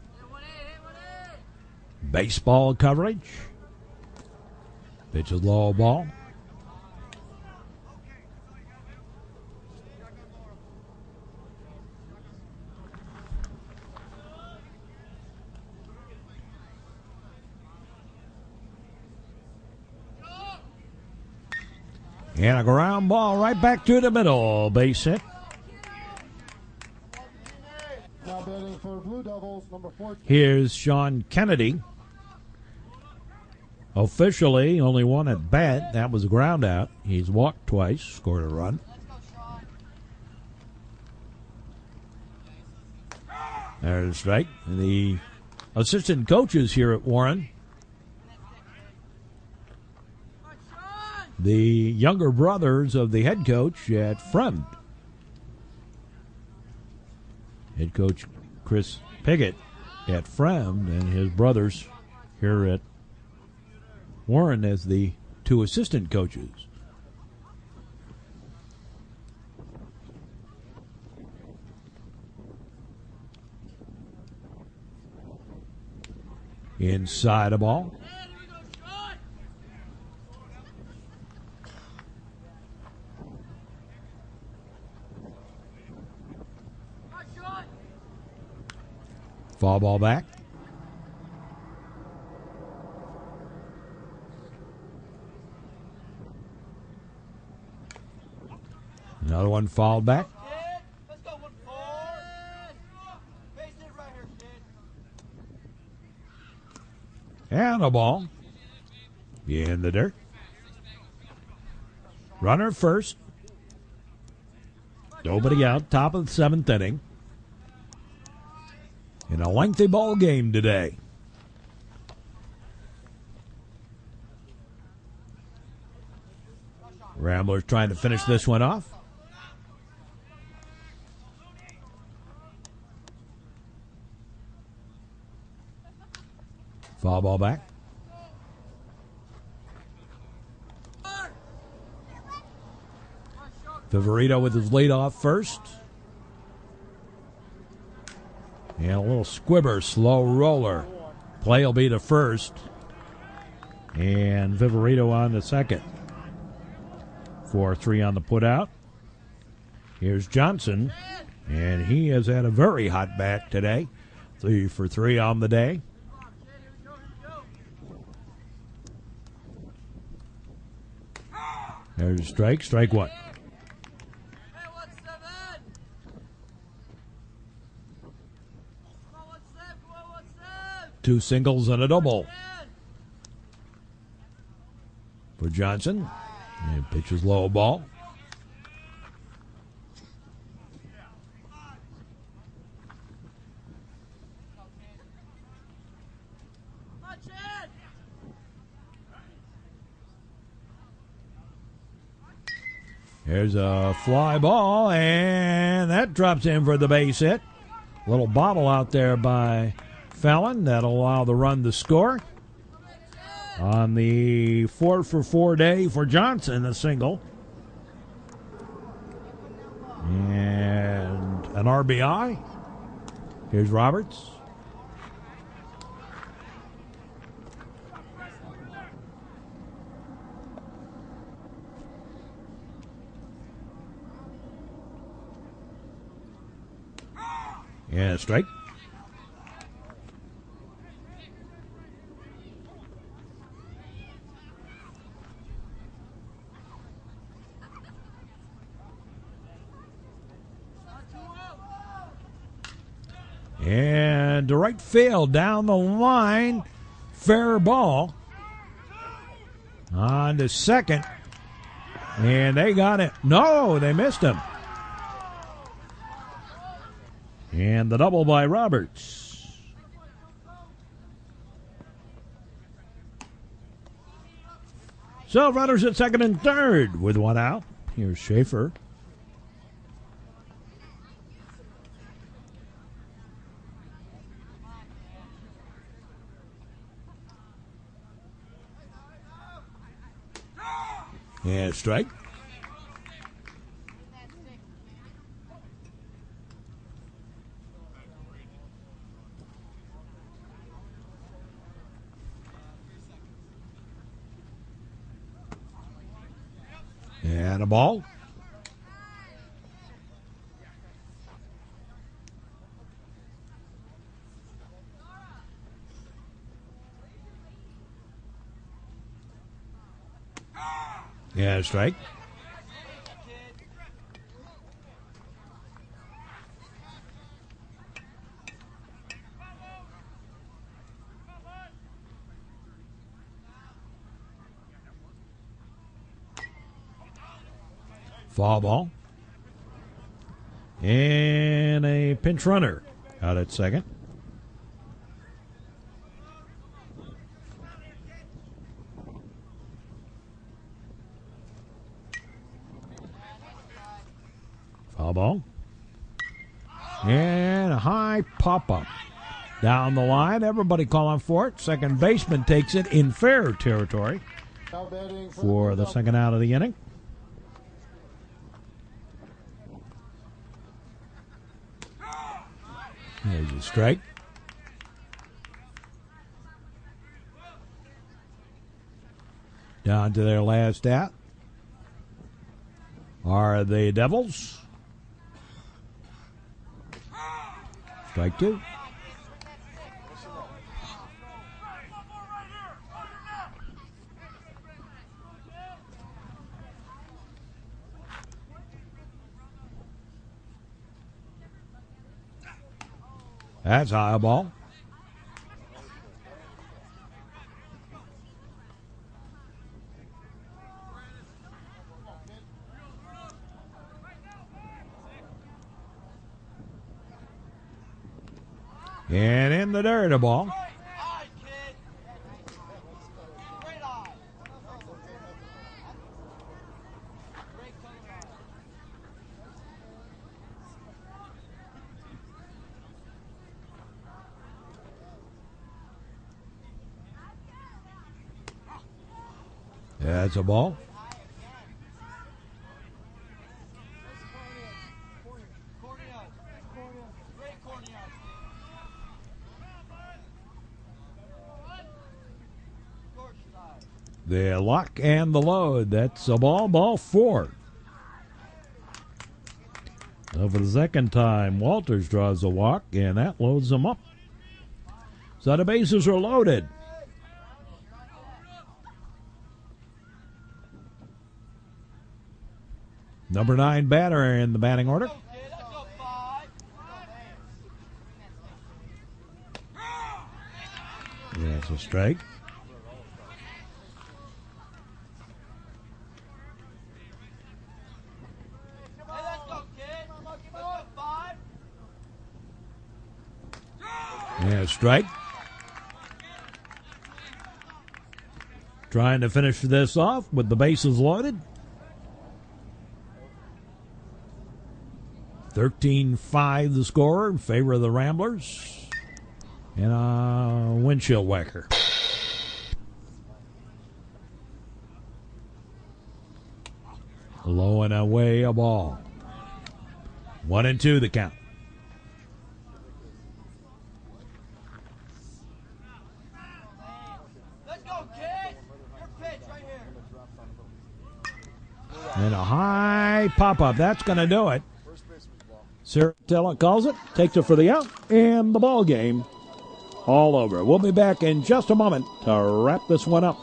Baseball coverage. Pitch is low ball. And a ground ball right back to the middle. Base hit. Now batting for Blue Devils, number 14. Here's Sean Kennedy. Officially, only one at bat. That was a ground out. He's walked twice, scored a run. There's a strike. The assistant coaches here at Warren, the younger brothers of the head coach at Fremd. Head coach Chris Piggott at Fremd, and his brothers here at Warren as the 2 assistant coaches. Inside a ball. Foul ball back. Another one fouled back. Let's go 1-4. Base it right here, kid. And a ball. In the dirt. Runner first. Nobody out. Top of the 7th inning. In a lengthy ball game today. Ramblers trying to finish this one off. Foul ball back. Viverito with his leadoff first. And a little squibber, slow roller. Play will be to first. And Viverito on to second. for 3 on the putout. Here's Johnson, and he has had a very hot bat today. 3 for 3 on the day. There's a strike. Strike 1. 2 singles and a double for Johnson. And pitches low ball. There's a fly ball, and that drops in for the base hit. Little bobble out there by Fallon. That'll allow the run to score. On the 4 for 4 day for Johnson, a single. And an RBI. Here's Roberts. And a strike. And to right field down the line. Fair ball. On to second. And they got it. No, they missed him. And the double by Roberts. So runners at second and third with 1 out. Here's Schaefer. And strike. And a ball. Yeah, a strike. Foul ball. And a pinch runner out at second. Foul ball. And a high pop-up down the line. Everybody calling for it. Second baseman takes it in fair territory for the second out of the inning. There's a strike. Down to their last out are the Devils. Strike 2. That's high ball. And in the dirt, a ball. That's a ball. The lock and the load. That's a ball 4. So for the second time, Walters draws a walk, and that loads them up. So the bases are loaded. Number 9 batter in the batting order. That's a strike. Yeah, strike. Trying to finish this off with the bases loaded. 13-5 the score in favor of the Ramblers. And a windshield whacker. Low and away a ball. 1-2 the count. Let's go, kid. Your pitch right here. And a high pop-up. That's going to do it. Saratella calls it, takes it for the out, and the ball game all over. We'll be back in just a moment to wrap this one up.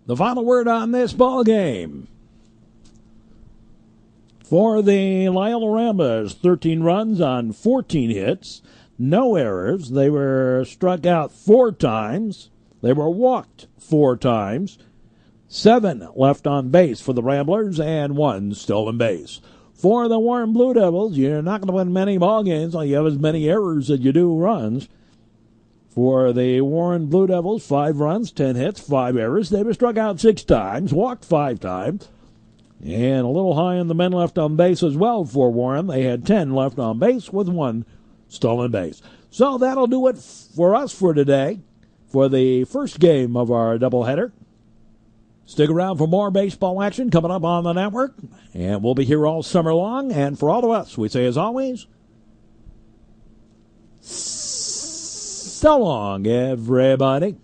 The final word on this ball game. For the Loyola Ramblers, 13 runs on 14 hits, no errors. They were struck out 4 times. They were walked 4 times. 7 left on base for the Ramblers and 1 stolen base. For the Warren Blue Devils, you're not going to win many ball games while you have as many errors as you do runs. For the Warren Blue Devils, 5 runs, 10 hits, 5 errors. They were struck out 6 times, walked 5 times. And a little high on the men left on base as well for Warren. They had 10 left on base with 1 stolen base. So that'll do it for us for today for the first game of our doubleheader. Stick around for more baseball action coming up on the network. And we'll be here all summer long. And for all of us, we say as always, so long, everybody.